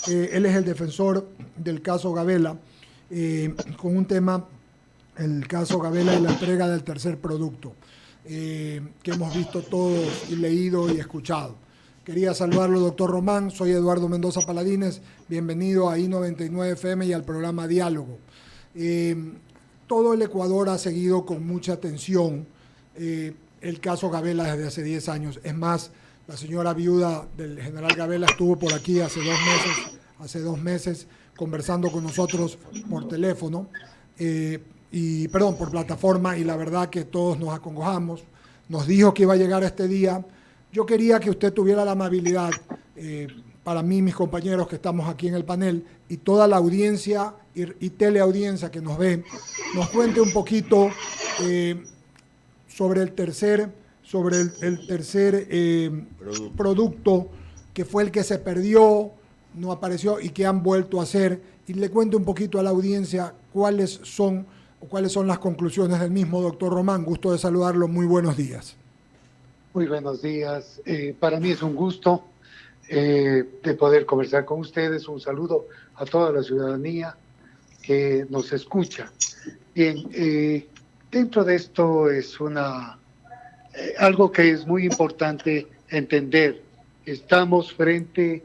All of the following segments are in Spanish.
Él es el defensor del caso Gabela, con un tema, el caso Gabela y la entrega del tercer producto, que hemos visto todos y leído y escuchado. Quería saludarlo, doctor Román. Soy Eduardo Mendoza Paladines. Bienvenido a I99 FM y al programa Diálogo. Todo el Ecuador ha seguido con mucha atención el caso Gabela desde hace 10 años. Es más, la señora viuda del general Gabela estuvo por aquí hace 2 meses, conversando con nosotros por teléfono, por plataforma, y la verdad que todos nos acongojamos. Nos dijo que iba a llegar este día. Yo quería que usted tuviera la amabilidad, para mí, mis compañeros que estamos aquí en el panel, y toda la audiencia y teleaudiencia que nos ve, nos cuente un poquito sobre el tercer producto, que fue el que se perdió, no apareció y que han vuelto a hacer, y le cuente un poquito a la audiencia cuáles son las conclusiones del mismo. Doctor Román, gusto de saludarlo, muy buenos días. Muy buenos días. Para mí es un gusto de poder conversar con ustedes. Un saludo a toda la ciudadanía que nos escucha. Bien, dentro de esto es algo que es muy importante entender. Estamos frente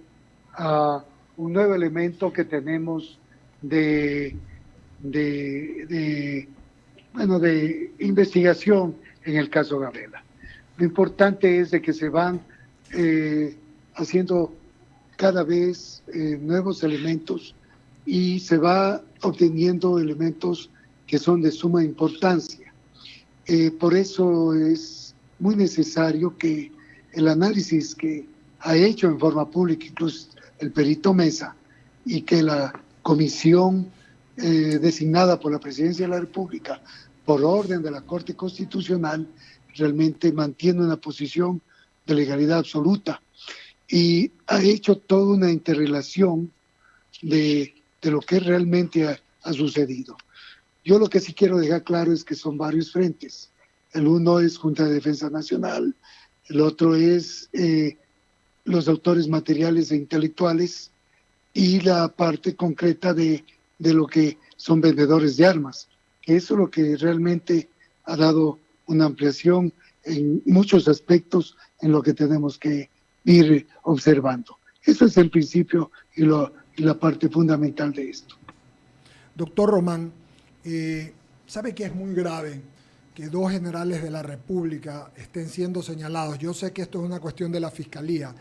a un nuevo elemento que tenemos de investigación en el caso Gabela. Lo importante es de que se van haciendo cada vez nuevos elementos y se va obteniendo elementos que son de suma importancia. Por eso es muy necesario que el análisis que ha hecho en forma pública, incluso el perito Mesa, y que la comisión designada por la Presidencia de la República por orden de la Corte Constitucional realmente mantiene una posición de legalidad absoluta y ha hecho toda una interrelación de lo que realmente ha sucedido. Yo lo que sí quiero dejar claro es que son varios frentes. El uno es Junta de Defensa Nacional, el otro es los autores materiales e intelectuales, y la parte concreta de lo que son vendedores de armas. Eso es lo que realmente ha dado una ampliación en muchos aspectos en lo que tenemos que ir observando. Eso es el principio y la parte fundamental de esto. Doctor Román, ¿sabe que es muy grave que 2 generales de la República estén siendo señalados? Yo sé que esto es una cuestión de la Fiscalía,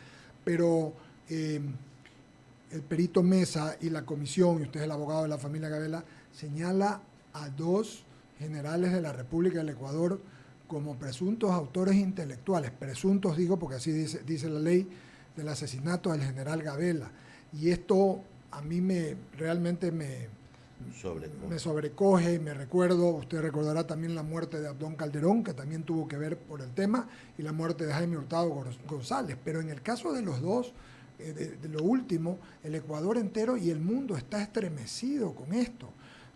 pero el perito Mesa y la comisión, y usted es el abogado de la familia Gabela, señala a 2 generales de la República del Ecuador como presuntos autores intelectuales. Presuntos, digo, porque así dice la ley, del asesinato del general Gabela. Y esto a mí realmente me sobrecoge. Me recuerdo, usted recordará también la muerte de Abdón Calderón, que también tuvo que ver por el tema, y la muerte de Jaime Hurtado González. Pero en el caso de los 2, de lo último, el Ecuador entero y el mundo está estremecido con esto.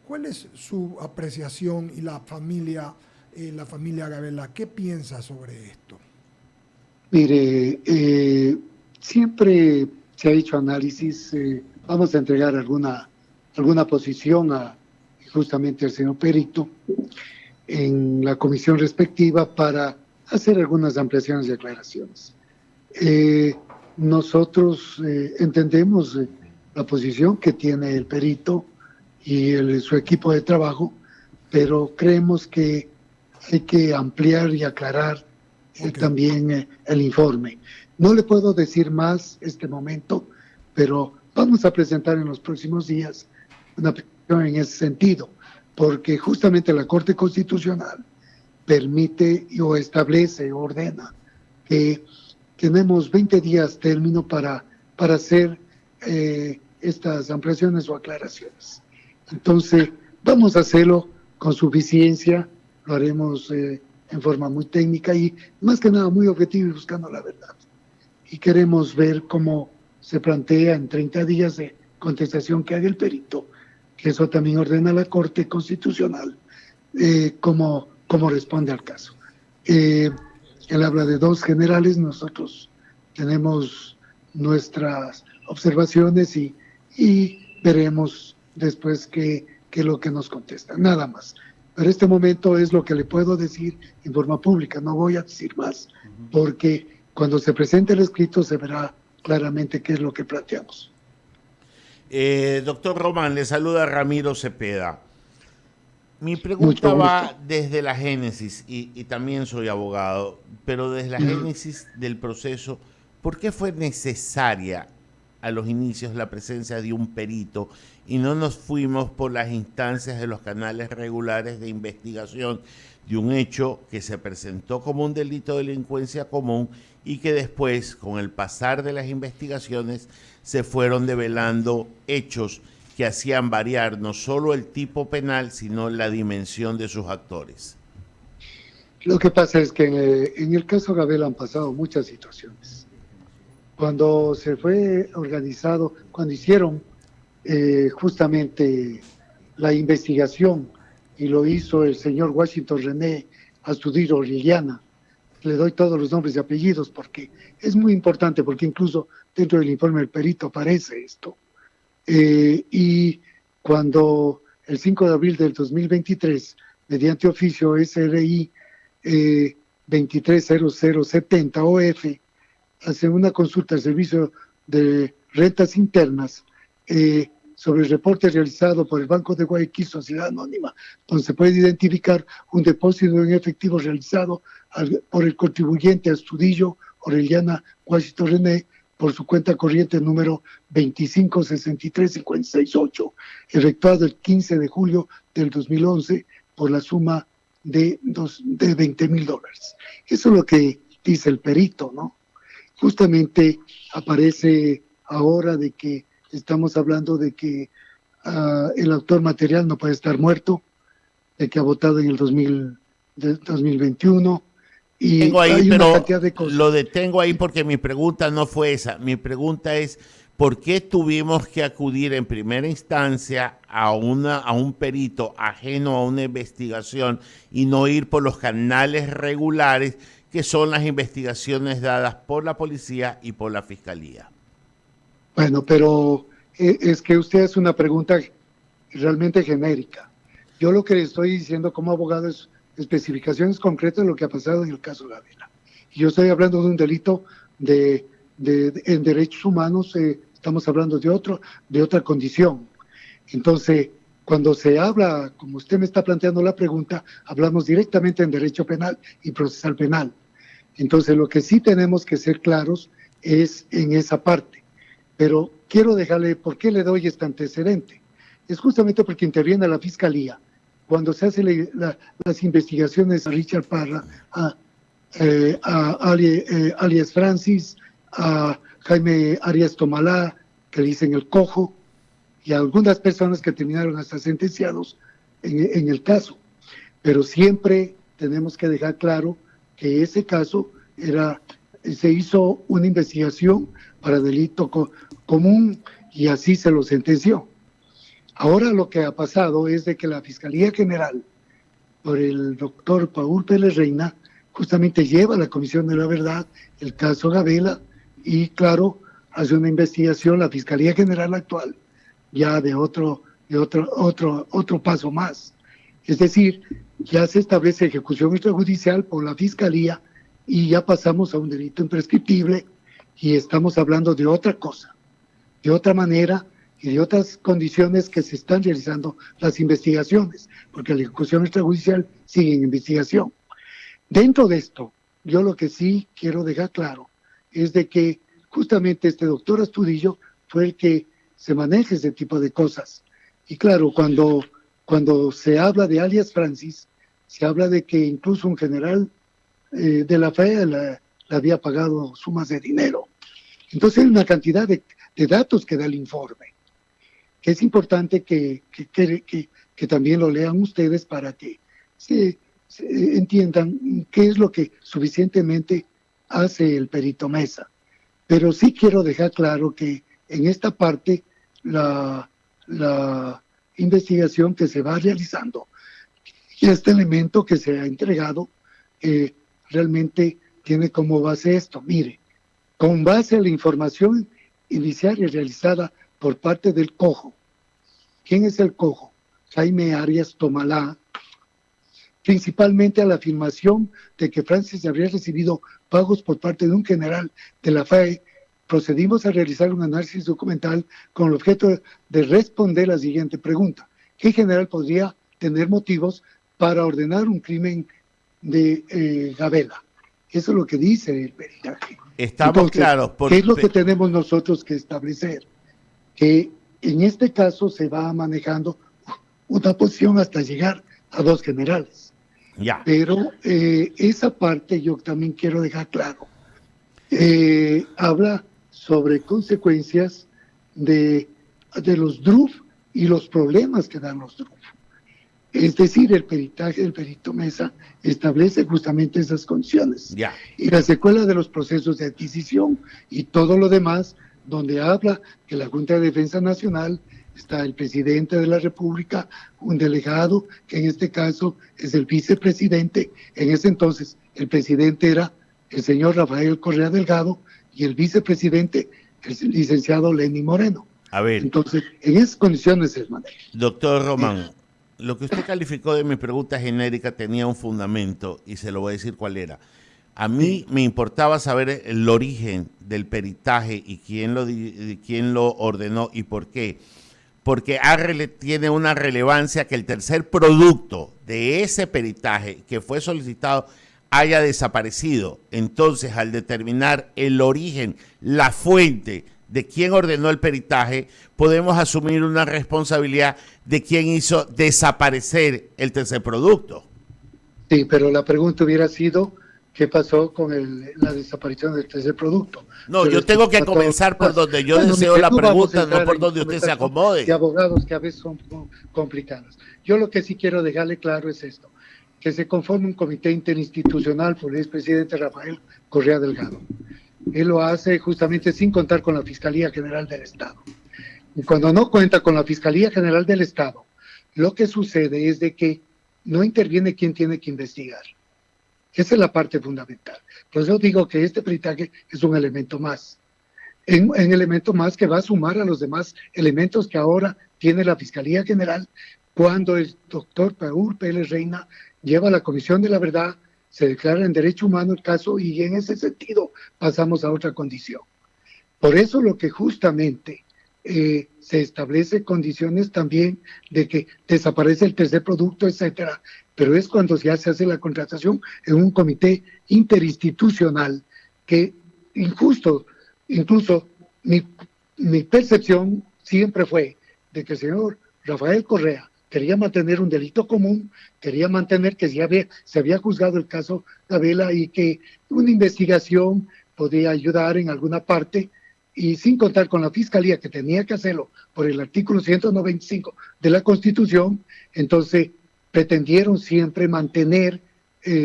¿Cuál es su apreciación y la familia Gabela? ¿Qué piensa sobre esto? Mire, siempre se ha hecho análisis. Vamos a entregar alguna posición justamente al señor perito en la comisión respectiva para hacer algunas ampliaciones y aclaraciones. Nosotros entendemos la posición que tiene el perito y su equipo de trabajo, pero creemos que hay que ampliar y aclarar también el informe. No le puedo decir más este momento, pero vamos a presentar en los próximos días una petición en ese sentido, porque justamente la Corte Constitucional permite o establece, ordena que tenemos 20 días término para hacer estas ampliaciones o aclaraciones. Entonces, vamos a hacerlo con suficiencia, lo haremos en forma muy técnica y más que nada muy objetiva y buscando la verdad. Y queremos ver cómo se plantea en 30 días de contestación que haga el perito, que eso también ordena la Corte Constitucional, cómo responde al caso. Él habla de 2 generales, nosotros tenemos nuestras observaciones y y veremos después qué es lo que nos contesta, nada más. Pero este momento es lo que le puedo decir en forma pública, no voy a decir más, porque cuando se presente el escrito se verá claramente qué es lo que planteamos. Doctor Román, le saluda Ramiro Cepeda. Mi pregunta Mucho va gusto. desde la génesis, y también soy abogado, pero desde la génesis del proceso, ¿por qué fue necesaria a los inicios la presencia de un perito y no nos fuimos por las instancias de los canales regulares de investigación de un hecho que se presentó como un delito de delincuencia común y que después, con el pasar de las investigaciones, se fueron develando hechos que hacían variar no solo el tipo penal, sino la dimensión de sus actores? Lo que pasa es que en el caso Gabela han pasado muchas situaciones. Cuando se fue organizado, cuando hicieron justamente la investigación, y lo hizo el señor Washington René Astudillo Orellana, le doy todos los nombres y apellidos porque es muy importante, porque incluso dentro del informe del perito aparece esto. Y cuando el 5 de abril del 2023, mediante oficio SRI 230070 OF, hace una consulta al Servicio de Rentas Internas sobre el reporte realizado por el Banco de Guayaquil, Sociedad Anónima, donde se puede identificar un depósito en efectivo realizado por el contribuyente Astudillo Orellana Washington René por su cuenta corriente número 2563568, efectuado el 15 de julio del 2011 por la suma de $20,000. Eso es lo que dice el perito, ¿no? Justamente aparece ahora de que estamos hablando de que el autor material no puede estar muerto, de que ha votado en el 2021, y Tengo ahí, hay una pero cantidad de cosas. lo detengo ahí porque mi pregunta no fue esa. Mi pregunta es, ¿por qué tuvimos que acudir en primera instancia a un perito ajeno a una investigación y no ir por los canales regulares que son las investigaciones dadas por la policía y por la fiscalía? Bueno, pero es que usted hace una pregunta realmente genérica. Yo lo que le estoy diciendo como abogado es especificaciones concretas de lo que ha pasado en el caso Gabela. Y yo estoy hablando de un delito en derechos humanos, estamos hablando de otra condición. Entonces, cuando se habla, como usted me está planteando la pregunta, hablamos directamente en derecho penal y procesal penal. Entonces, lo que sí tenemos que ser claros es en esa parte. Pero quiero dejarle, ¿por qué le doy este antecedente? Es justamente porque interviene la Fiscalía. Cuando se hacen las investigaciones a Richard Parra, a alias Francis, a Jaime Arias Tomalá, que le dicen el cojo, y a algunas personas que terminaron hasta sentenciados en el caso. Pero siempre tenemos que dejar claro que ese caso se hizo una investigación para delito común y así se lo sentenció. Ahora lo que ha pasado es de que la Fiscalía General, por el doctor Paul Pérez Reina, justamente lleva a la Comisión de la Verdad el caso Gabela y, claro, hace una investigación la Fiscalía General actual ya de otro paso más. Es decir, ya se establece ejecución extrajudicial por la Fiscalía y ya pasamos a un delito imprescriptible y estamos hablando de otra cosa, de otra manera y de otras condiciones que se están realizando las investigaciones, porque la ejecución extrajudicial sigue en investigación. Dentro de esto, yo lo que sí quiero dejar claro es de que justamente este doctor Astudillo fue el que se maneja ese tipo de cosas. Y claro, cuando se habla de alias Francis, se habla de que incluso un general de la FAE le había pagado sumas de dinero. Entonces hay una cantidad de datos que da el informe, que es importante que también lo lean ustedes para que se entiendan qué es lo que suficientemente hace el perito Mesa. Pero sí quiero dejar claro que en esta parte la investigación que se va realizando y este elemento que se ha entregado realmente tiene como base esto. Mire, con base a la información inicial y realizada por parte del Cojo. ¿Quién es el Cojo? Jaime Arias Tomalá, principalmente a la afirmación de que Francis habría recibido pagos por parte de un general de la FAE. Procedimos a realizar un análisis documental con el objeto de responder la siguiente pregunta: ¿qué general podría tener motivos para ordenar un crimen de Gabela? Eso es lo que dice el peritaje. Estamos Entonces, claros. ¿qué es lo que tenemos nosotros que establecer? Que en este caso se va manejando una posición hasta llegar a 2 generales. Ya. Pero esa parte yo también quiero dejar claro. Habla sobre consecuencias de los DRUF y los problemas que dan los DRUF. Es decir, el peritaje del perito Mesa establece justamente esas condiciones. Ya. Y la secuela de los procesos de adquisición y todo lo demás, donde habla que la Junta de Defensa Nacional está el presidente de la República, un delegado, que en este caso es el vicepresidente. En ese entonces el presidente era el señor Rafael Correa Delgado y el vicepresidente el licenciado Lenny Moreno. A ver. Entonces, en esas condiciones es manejo. Doctor Román, lo que usted calificó de mi pregunta genérica tenía un fundamento y se lo voy a decir cuál era. A mí me importaba saber el origen del peritaje y quién lo ordenó y por qué. Porque tiene una relevancia que el tercer producto de ese peritaje que fue solicitado haya desaparecido. Entonces, al determinar el origen, la fuente de quién ordenó el peritaje, podemos asumir una responsabilidad de quién hizo desaparecer el tercer producto. Sí, pero la pregunta hubiera sido, ¿qué pasó con la desaparición del tercer producto? No, pero yo tengo que comenzar por donde yo deseo la pregunta, no por donde usted se acomode. De abogados que a veces son complicadas. Yo lo que sí quiero dejarle claro es esto, que se conforme un comité interinstitucional por el expresidente Rafael Correa Delgado. Él lo hace justamente sin contar con la Fiscalía General del Estado. Y cuando no cuenta con la Fiscalía General del Estado, lo que sucede es de que no interviene quien tiene que investigar. Esa es la parte fundamental. Por eso digo que este peritaje es un elemento más. Un elemento más que va a sumar a los demás elementos que ahora tiene la Fiscalía General cuando el doctor Paul Pérez Reina lleva a la Comisión de la Verdad, se declara en derecho humano el caso y en ese sentido pasamos a otra condición. Por eso lo que justamente se establece condiciones también de que desaparece el tercer producto, etcétera, pero es cuando ya se hace la contratación en un comité interinstitucional que incluso mi percepción siempre fue de que el señor Rafael Correa quería mantener un delito común, quería mantener que se había juzgado el caso Gabela y que una investigación podía ayudar en alguna parte, y sin contar con la Fiscalía que tenía que hacerlo por el artículo 195 de la Constitución, entonces pretendieron siempre mantener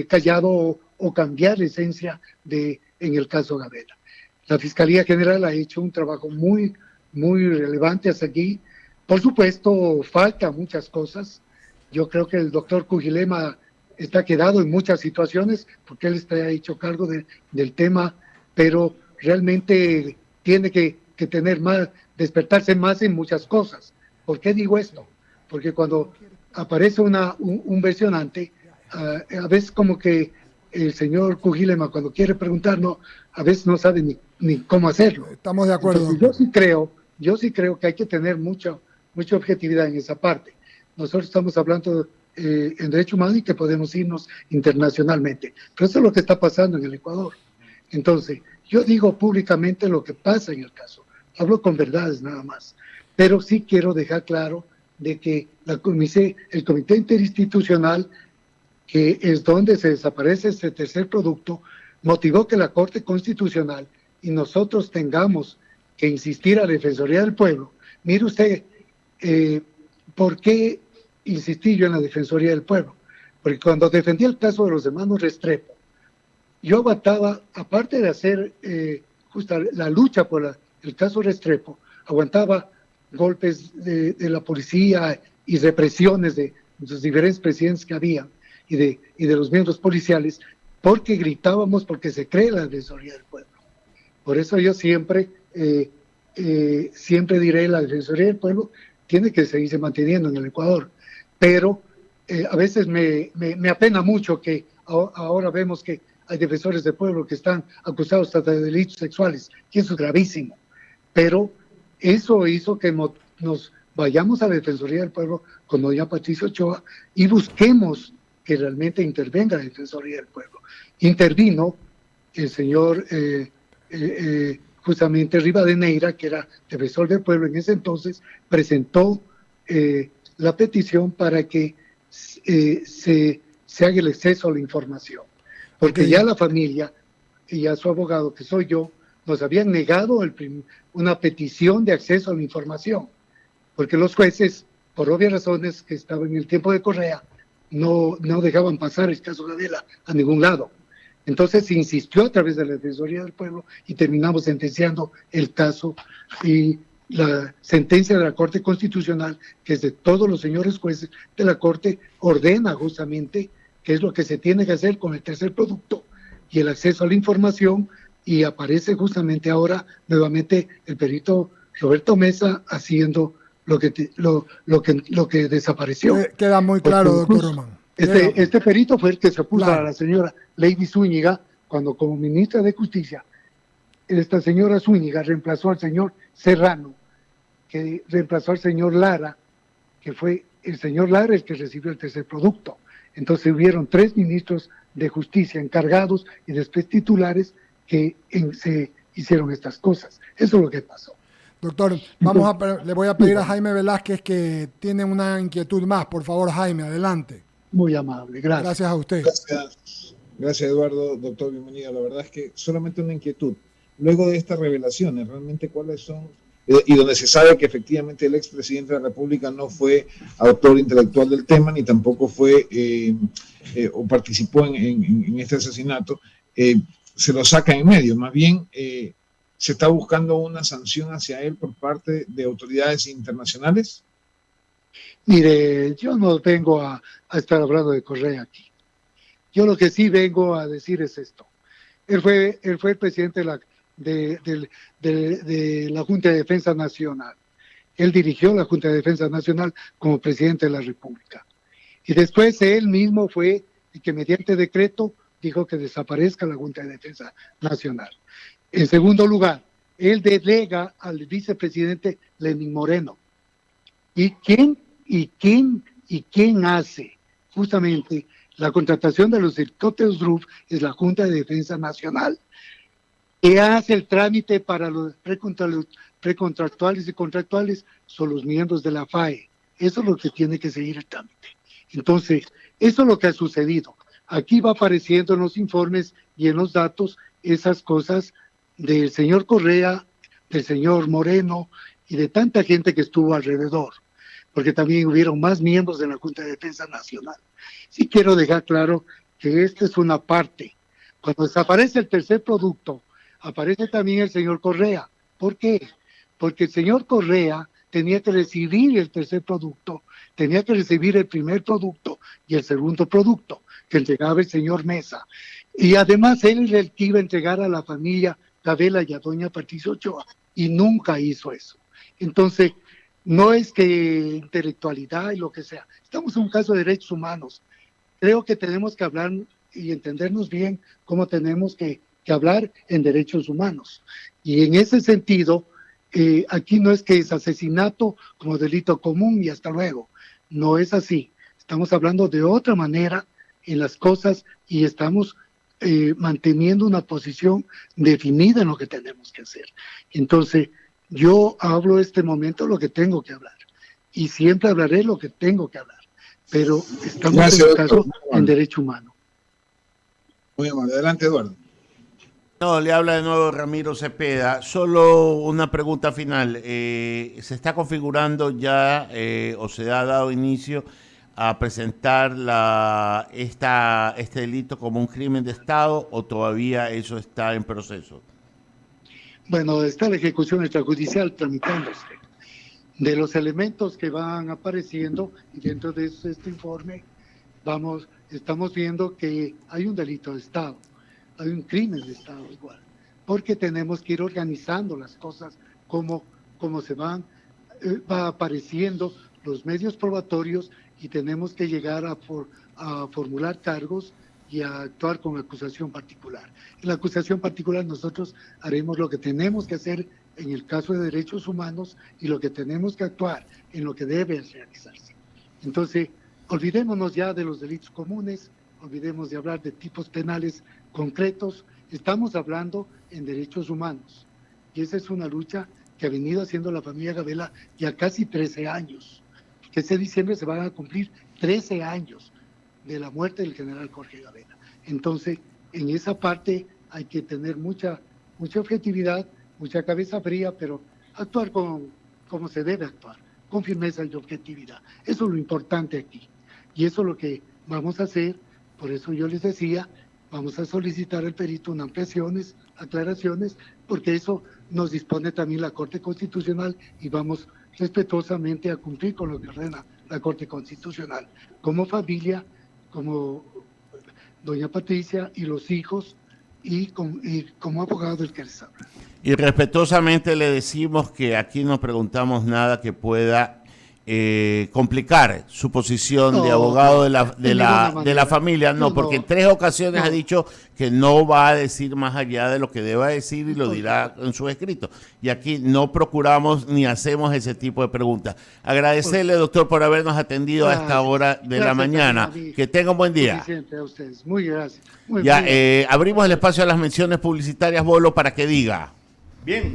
callado o cambiar la esencia en el caso Gabela. La Fiscalía General ha hecho un trabajo muy, muy relevante hasta aquí. Por supuesto, faltan muchas cosas. Yo creo que el doctor Cujilema está quedado en muchas situaciones porque él está hecho cargo del tema, pero realmente tiene que tener más, despertarse más en muchas cosas. ¿Por qué digo esto? Porque cuando aparece un versionante, a veces como que el señor Cujilema cuando quiere preguntarnos, a veces no sabe ni cómo hacerlo. Estamos de acuerdo. Entonces, yo sí creo que hay que tener mucha objetividad en esa parte. Nosotros estamos hablando en derecho humano y que podemos irnos internacionalmente. Pero eso es lo que está pasando en el Ecuador. Entonces, yo digo públicamente lo que pasa en el caso. Hablo con verdades nada más. Pero sí quiero dejar claro de que el comité interinstitucional, que es donde se desaparece este tercer producto, motivó que la Corte Constitucional y nosotros tengamos que insistir a la Defensoría del Pueblo. Mire usted, ¿por qué insistí yo en la Defensoría del Pueblo? Porque cuando defendí el caso de los hermanos Restrepo, yo aguantaba, aparte de hacer justa la lucha por el caso Restrepo, aguantaba golpes de la policía y represiones de los diferentes presidentes que había y de los miembros policiales, porque gritábamos, porque se cree la Defensoría del Pueblo. Por eso yo siempre siempre diré, la Defensoría del Pueblo tiene que seguirse manteniendo en el Ecuador, pero a veces me apena mucho que ahora vemos que hay defensores del pueblo que están acusados hasta de delitos sexuales, y eso es gravísimo. Pero eso hizo que nos vayamos a la Defensoría del Pueblo con doña Patricia Ochoa y busquemos que realmente intervenga la Defensoría del Pueblo. Intervino el señor justamente Rivadeneira, que era defensor del pueblo en ese entonces, presentó la petición para que se haga el acceso a la información. Porque ya la familia y a su abogado, que soy yo, nos habían negado una petición de acceso a la información. Porque los jueces, por obvias razones que estaban en el tiempo de Correa, no dejaban pasar el caso Gavela a ningún lado. Entonces se insistió a través de la Defensoría del Pueblo y terminamos sentenciando el caso, y la sentencia de la Corte Constitucional, que es de todos los señores jueces de la Corte, ordena justamente qué es lo que se tiene que hacer con el tercer producto y el acceso a la información, y aparece justamente ahora nuevamente el perito Roberto Mesa haciendo lo que desapareció. Queda muy claro, doctor Román. Este perito fue el que se opuso a la señora Lady Zúñiga cuando, como ministra de Justicia, esta señora Zúñiga reemplazó al señor Serrano, que reemplazó al señor Lara, que fue el señor Lara el que recibió el tercer producto. Entonces hubieron 3 ministros de Justicia encargados y después titulares que se hicieron estas cosas. Eso es lo que pasó. Doctor, le voy a pedir a Jaime Velázquez, que tiene una inquietud más. Por favor, Jaime, adelante. Muy amable, gracias. Gracias a usted. Gracias, Eduardo. Doctor, bienvenido. La verdad es que solamente una inquietud. Luego de estas revelaciones, realmente cuáles son, y donde se sabe que efectivamente el expresidente de la República no fue autor intelectual del tema, ni tampoco fue o participó en este asesinato, se lo saca en medio. Más bien, ¿se está buscando una sanción hacia él por parte de autoridades internacionales? Mire, yo no vengo a estar hablando de Correa aquí. Yo lo que sí vengo a decir es esto. Él fue el presidente de la Junta de Defensa Nacional. Él dirigió la Junta de Defensa Nacional como presidente de la República. Y después él mismo fue el que mediante decreto dijo que desaparezca la Junta de Defensa Nacional. En segundo lugar, él delega al vicepresidente Lenín Moreno. ¿Y quién hace justamente la contratación de los helicópteros RUF? Es la Junta de Defensa Nacional. ¿Qué hace el trámite para los precontractuales y contractuales? Son los miembros de la FAE. Eso es lo que tiene que seguir el trámite. Entonces, eso es lo que ha sucedido. Aquí va apareciendo en los informes y en los datos esas cosas del señor Correa, del señor Moreno y de tanta gente que estuvo alrededor, porque también hubieron más miembros de la Junta de Defensa Nacional. Sí quiero dejar claro que esta es una parte. Cuando desaparece el tercer producto, aparece también el señor Correa. ¿Por qué? Porque el señor Correa tenía que recibir el tercer producto, tenía que recibir el primer producto y el segundo producto que entregaba el señor Mesa. Y además él era el que iba a entregar a la familia Gavela y a doña Patricia Ochoa, y nunca hizo eso. Entonces, no es que intelectualidad y lo que sea. Estamos en un caso de derechos humanos. Creo que tenemos que hablar y entendernos bien cómo tenemos que hablar en derechos humanos. Y en ese sentido, aquí no es que es asesinato como delito común y hasta luego. No es así. Estamos hablando de otra manera en las cosas y estamos manteniendo una posición definida en lo que tenemos que hacer. Entonces, yo hablo este momento lo que tengo que hablar y siempre hablaré lo que tengo que hablar, pero estamos en un caso en derecho humano. Muy amable. Adelante, Eduardo. No, le habla de nuevo Ramiro Cepeda. Solo una pregunta final. ¿Se está configurando ya o se ha dado inicio a presentar este delito como un crimen de Estado o todavía eso está en proceso? Bueno, está la ejecución extrajudicial tramitándose. De los elementos que van apareciendo, y dentro de este informe estamos viendo que hay un delito de Estado, hay un crimen de Estado igual, porque tenemos que ir organizando las cosas cómo se va apareciendo los medios probatorios y tenemos que llegar a formular cargos y a actuar con acusación particular. En la acusación particular nosotros haremos lo que tenemos que hacer en el caso de derechos humanos y lo que tenemos que actuar en lo que debe realizarse. Entonces, olvidémonos ya de los delitos comunes, olvidemos de hablar de tipos penales concretos, estamos hablando en derechos humanos. Y esa es una lucha que ha venido haciendo la familia Gabela ya casi 13 años. Que este diciembre se van a cumplir 13 años de la muerte del general Jorge Gabela. Entonces, en esa parte hay que tener mucha objetividad, mucha cabeza fría, pero actuar como se debe actuar, con firmeza y objetividad. Eso es lo importante aquí. Y eso es lo que vamos a hacer. Por eso yo les decía, vamos a solicitar al perito unas ampliaciones, aclaraciones, porque eso nos dispone también la Corte Constitucional y vamos respetuosamente a cumplir con lo que ordena la Corte Constitucional. Como familia, como doña Patricia y los hijos y como abogado del que les habla. Y respetuosamente le decimos que aquí no preguntamos nada que pueda complicar su posición de abogado de la familia, no, porque en 3 ocasiones ha dicho que no va a decir más allá de lo que deba decir y lo dirá en su escrito. Y aquí no procuramos ni hacemos ese tipo de preguntas. Agradecerle, doctor, por habernos atendido a esta hora de la mañana. Que tenga un buen día. A ustedes. Muy gracias. Ya abrimos el espacio a las menciones publicitarias, Bolo, para que diga. Bien.